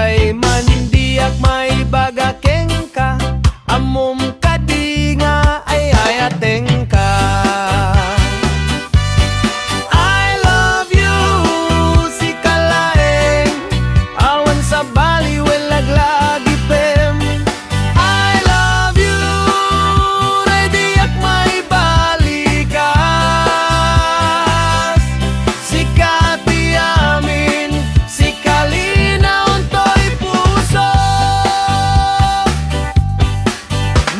Uray mandiak may bagakeng ka, amom kadi nga ay ayateng ka. I love you, si kalaeng awan sa bali welaglagi pem. I love you, rediak may balikas. Si kati amin, si kalina untoy puso.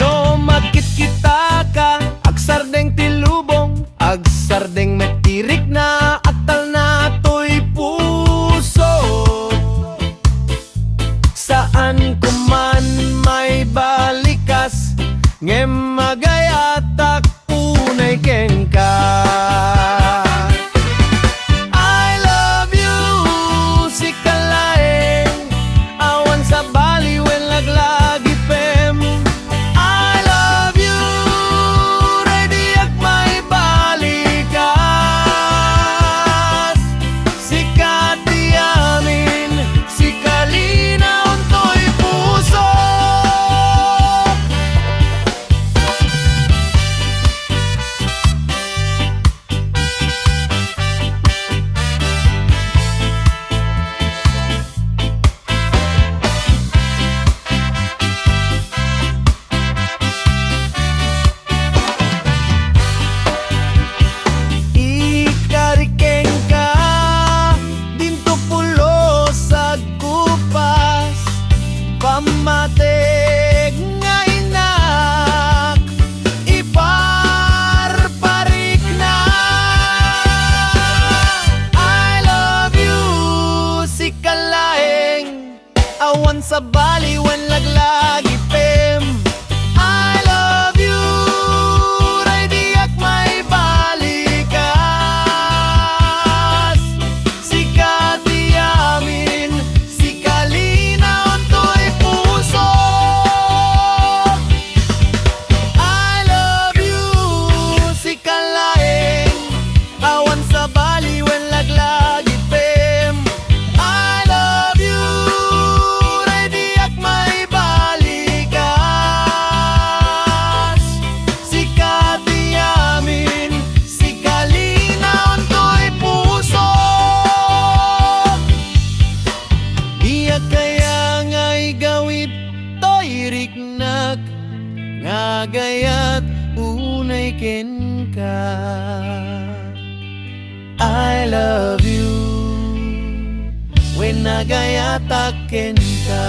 No magkit kita ka, agsar deng tilubong, agsar deng metirik na atal na to'y puso. Saan ko man may balikas, ngem magayatak unay ken ka. I love you, si kalaeng awan sa bali welaglagi pem. I love you, rediak may balikas. Si kati amin, si kalina untoy puso. Ikarikeng ka, dinto pulo sa kupas, pamateg nga inak, iparparik na. I love you, si kalaeng awan sa bali wen laglagi pem. I love you, rediak may balikas. Si kati amin, si kalina untoy puso. I love you, si kalaeng awan sa bali wen laglagi pem. I love you, rediak may balikas. Si kati amin, si kalina untoy puso. Iya kaya nga'y gawit to'y riknak, nga gayat unay ken ka. I love you, when nagayatak ken ka.